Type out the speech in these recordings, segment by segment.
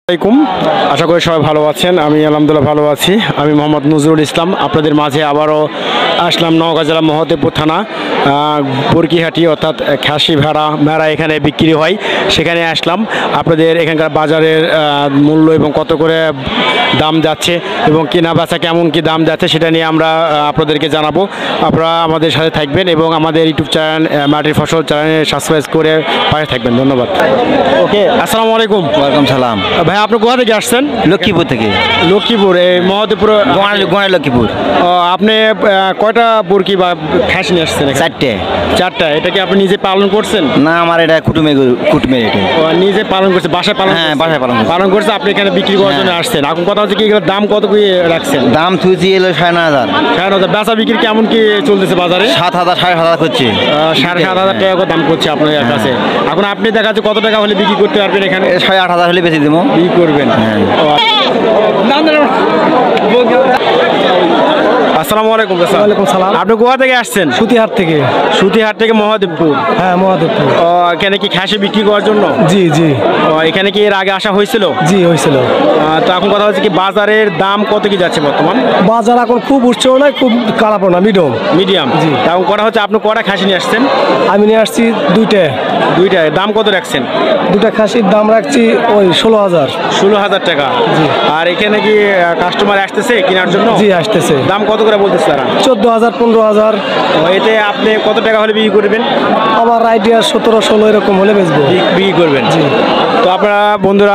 আসসালামাইকুম, আশা করি সবাই ভালো আছেন। আমি আলহামদুলিল্লাহ ভালো আছি। আমি মোহাম্মদ নজরুল ইসলাম আপনাদের মাঝে আবারও আসলাম। নওগাঁ জেলা মহদেবপুর থানা বরকিহাটি, অর্থাৎ খাসি ভেড়া এখানে বিক্রি হয়, সেখানে আসলাম। আপনাদের এখানকার বাজারের মূল্য এবং কত করে দাম যাচ্ছে এবং কেনা বেচা কেমন কি দাম যাচ্ছে সেটা নিয়ে আমরা আপনাদেরকে জানাবো। আপনারা আমাদের সাথে থাকবেন এবং আমাদের ইউটিউব চ্যানেল মাটির ফসল চ্যানেলে সাবস্ক্রাইব করে পাশে থাকবেন। ধন্যবাদ। ওকে, আসসালামু আলাইকুম। ওয়ালাইকুম সালাম। ভাই, আপনি কোথা থেকে আসছেন? লক্ষ্মীপুর থেকে। লক্ষ্মীপুর, এই মহদেবপুর গোয়ার লক্ষ্মীপুর। আপনি কয়টা বুরকি বা খাসি নিয়ে আসছেন? চারটা। এটা কি আপনি নিজে পালন করছেন? না, আমার এটা কুটুমের এটা। নিজে পালন করছে, বাসায় পালন? হ্যাঁ, বাসায় পালন করছে। আপনি এখানে বিক্রি করার জন্য আসছেন। এখন কথা হচ্ছে কি, এগুলোর দাম কত কি রাখছেন? দাম থুইছি এলো 9,500। 9,500। বেচা বিক্রি কেমন কি চলতেছে বাজারে? 7,000 7,500 করছে। 7,500 টাকা করে দাম করছে আপনাদের কাছে। এখন আপনি দেখা যাচ্ছে কত টাকা হলে বিক্রি করতে পারবেন এখানে? 8,500 হলে বেশি দেবো। বিক্রি করবেন? আসসালামু আলাইকুম। ওয়ালাইকুম সালাম। আপনি কোথা থেকে আসছেন? সুতিহাট থেকে। সুতিহাট থেকে মহদেবপুর? হ্যাঁ, মহাদেবপুর। এখানে কি খাসি বিক্রি করার জন্য? জি জি। এখানে কি এর আগে আসা হয়েছিল? জি, হয়েছিল। তো এখন কথা হচ্ছে কি, বাজারের দাম কত কি যাচ্ছে বর্তমান? বাজার এখন খুব উঠছেও না, খুব খারাপও না, মিডিয়াম। জি। এখন করা হচ্ছে, আপনি কটা খাসি নিয়ে আসছেন? আমি নিয়ে আসছি দুইটায় দাম কত রাখছেন? দুটা খাসির দাম রাখছি ওই 16,000। 16,000 টাকা। জি। আর এখানে কি কাস্টমার আসতেছে কেনার জন্য? জি, আসতেছে। দাম কত করে বলতেছে তারা? 14,000 15,000। এতে আপনি কত টাকা হলে বিক্রি করবেন? আমার আইডিয়া 17-16 এরকম হলে বেচবো। বিক্রি করবেন? জি। তো আপনারা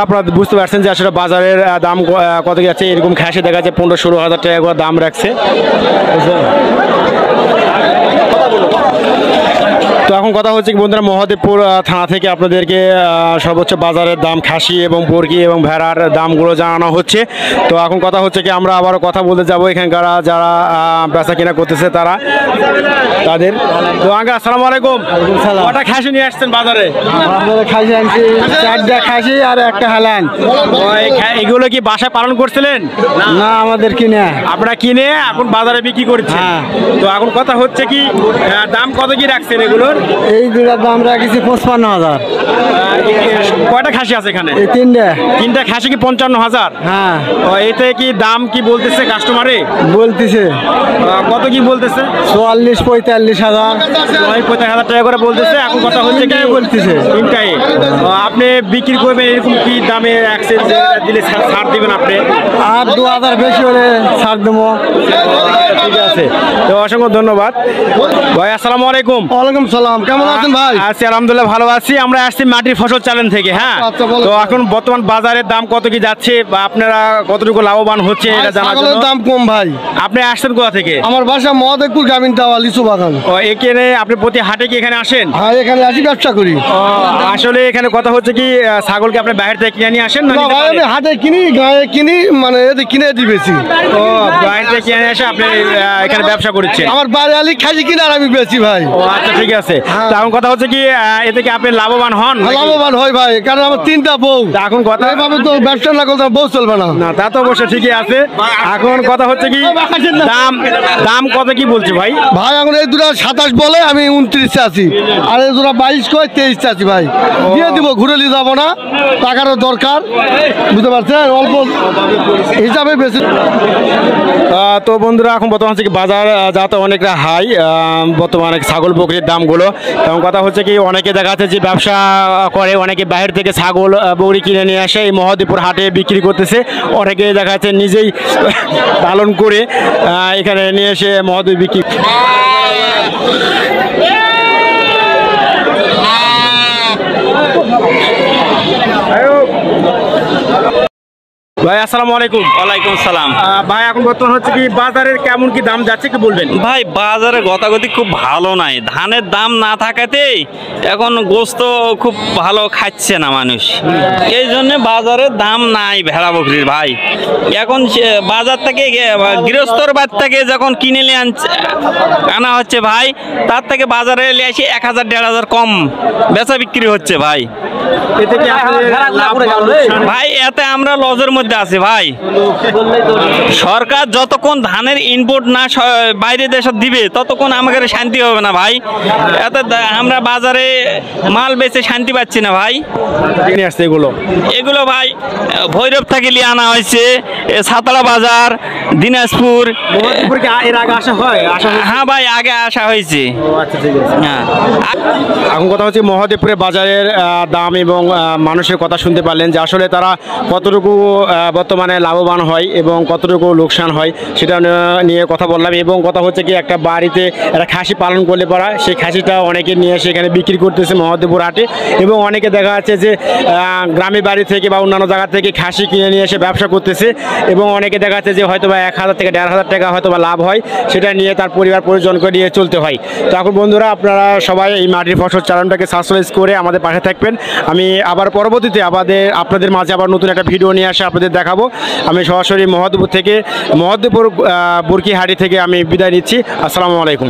আপনারা বুঝতে পারছেন যে আসলে বাজারের দাম কত যাচ্ছে। এরকম খাসি দেখা যাচ্ছে 15-16,000 টাকা করে দাম রাখছে। তো এখন কথা হচ্ছে কি বন্ধুরা, মহদেবপুর থানা থেকে আপনাদেরকে সর্বোচ্চ বাজারের দাম খাসি এবং বর্গি এবং ভেড়ার দামগুলো জানানো হচ্ছে। তো এখন কথা হচ্ছে কি, আমরা আবারও কথা বলতে যাবো এখানকার যারা বেচা কিনা করতেছে তাদের। তো আগে আসসালামু আলাইকুম। কটা খাসি নিয়ে আসছেন বাজারে? খাসি আনছি 4টা খাসি আর একটা হালান। এগুলো কি বাসায় পালন করছিলেন? না, আমাদের কিনে। আপনারা কিনে এখন বাজারে বিক্রি করছেন? তো এখন কথা হচ্ছে কি, দাম কত কি রাখছেন এগুলোর? এই দুটার দাম রাখছি 55,000। কয়টা খাসি আছে এখানে? এই তিনটা খাসি কি 55,000? হ্যাঁ। এতে কি দাম কি বলতেছে কাস্টমারে? বলতেছে কত কি বলতেছে? 44-45,000। 45,000 টাকা করে বলতেছে। এখন কথা হচ্ছে কি বলতেছে তিনটাই আপনি বিক্রি করবেন, এরকম কি দামে এক্সচেঞ্জ দিলে ছাড় দিবেন আপনি? আর 2,000 বেশি হলে ছাড় দেবো। ঠিক আছে, তো অসংখ্য ধন্যবাদ ভাই। আসসালামু আলাইকুম। ওয়ালাইকুম সালাম। কেমন আছেন ভাই? আছি আলহামদুলিল্লাহ ভালো আছি। আমরা আসছি মাটির ফসল চ্যানেল থেকে। হ্যাঁ, তো এখন বর্তমান বাজারের দাম কত কি যাচ্ছে বা আপনারা কতটুকু লাভবান হচ্ছে এটা জানার জন্য। দাম কম ভাই। আপনি আসছেন কোথা থেকে? আমার বাসা মহাদেবপুর গ্রামীণ টাওয়ার, লিচু বাগান। এখানে আপনি প্রতি হাটে কি এখানে আসেন? হ্যাঁ, এখানে আসি, ব্যবসা করি। আসলে এখানে কথা হচ্ছে কি, ছাগলকে আপনি বাইরে থেকে কিনে নিয়ে আসেন? না ভাই, আমি হাটে কিনি, গায়ে কিনি, মানে এতে কিনে দিই বেশি। বাইরে থেকে কিনে এসে আপনি এখানে ব্যবসা করছেন? আমার বাড়ি আলি খাসি কিনে আর আমি বেশি ভাই। আচ্ছা, ঠিক আছে। এখন কথা হচ্ছে কি, এতে কি আপনি লাভবান হন? লাভবান হয় ভাই, কারণ আমার 3টা বউ। এখন কথা এইভাবে তো ব্যবসা না করতে বউ চলবে না। না, তা তো অবশ্যই ঠিকই আছে। এখন কথা হচ্ছে কি, দাম কত কি বলছে ভাই? ভাই, এখন এই দুটা 27 বলে, আমি 29 আছি। আর এই দুটা 22 কয় 23 আছি ভাই। দিয়ে দিব, ঘুরে নিয়ে যাবো না, টাকারও দরকার, বুঝতে পারছেন, অল্প হিসাবে বেশি। তো বন্ধুরা, এখন বর্তমান হচ্ছে কি বাজার যাতে অনেকটা হাই বর্তমানে ছাগল বকরির দামগুলো। এবং কথা হচ্ছে কি, অনেকে দেখা যাচ্ছে যে ব্যবসা করে, অনেকে বাইরে থেকে ছাগল বকরি কিনে নিয়ে আসে এই মহদেবপুর হাটে বিক্রি করতেছে। অনেকে দেখা যাচ্ছে নিজেই পালন করে এখানে নিয়ে এসে মহদেব বিক্রি। ভাই আসসালামু আলাইকুম। ওয়ালাইকুম সালাম। ভাই, এখন বর্তমান হচ্ছে কি বাজারের কেমন কি দাম যাচ্ছে কি বলবেন? ভাই, বাজারে গতাগতি খুব ভালো নাই। ধানের দাম না থাকাতেই এখন গোস্ত খুব ভালো খাচ্ছে না মানুষ, এই জন্য বাজারের দাম নাই ভেড়া বকরির। ভাই, এখন বাজার থেকে গৃহস্থর বাড়ি থেকে যখন কিনে নিয়ে আনা হচ্ছে ভাই, তার থেকে বাজারে নিয়ে আসি 1,000-1,500 কম বেচা বিক্রি হচ্ছে ভাই। এতে কি আপনাদের লাভ বা লোকসান? ভাই এতে আমরা লজের মধ্যে আছি ভাই। সরকার যতক্ষণ ধানের ইনপুট না বাইরে দেশে দিবে ততক্ষণ আমাদের শান্তি হবে না ভাই। এতে আমরা বাজারে মাল বেচে শান্তি পাচ্ছি না ভাই। কিনে আসছে এগুলো? এগুলো ভাই ভৈরব থেকে নিয়ে আনা হয়েছে, সাতলা বাজার, দিনাজপুর। মহৎপুর কি এর আগে আসা হয়? হ্যাঁ ভাই, আগে আসা হয়েছে। আচ্ছা, ঠিক আছে। হ্যাঁ, এখন কথা হচ্ছে মহদেবপুরে বাজারের দাম এবং মানুষের কথা শুনতে পারলেন যে আসলে তারা কতটুকু বর্তমানে লাভবান হয় এবং কতটুকু লোকসান হয় সেটা নিয়ে কথা বললাম। এবং কথা হচ্ছে কি একটা বাড়িতে একটা খাসি পালন করলে পরা সেই খাসিটা অনেকে নিয়ে এসে এখানে বিক্রি করতেছে মহদেবপুর হাটে, এবং অনেকে দেখা যাচ্ছে যে গ্রামের বাড়ি থেকে বা অন্যান্য জায়গা থেকে খাসি কিনে নিয়ে এসে ব্যবসা করতেছে, এবং অনেকে দেখা যাচ্ছে যে হয়তো বা 1000 থেকে 1500 টাকা হয়তো বা লাভ হয়, সেটা নিয়ে তার পরিবার পরিজনকে নিয়ে চলতে হয়। তো এখন বন্ধুরা, আপনারা সবাই এই মাটির ফসল চ্যানেলটাকে সাবস্ক্রাইব করে আমাদের পাশে থাকবেন। আমি আবার পরবর্তীতে আপনাদের মাঝে আবার নতুন একটা ভিডিও নিয়ে আসে আপনাদের দেখাবো। আমি সরাসরি মহদেবপুর থেকে, মহদেবপুর বরকিহাটি থেকে আমি বিদায় নিচ্ছি। আসসালামু আলাইকুম।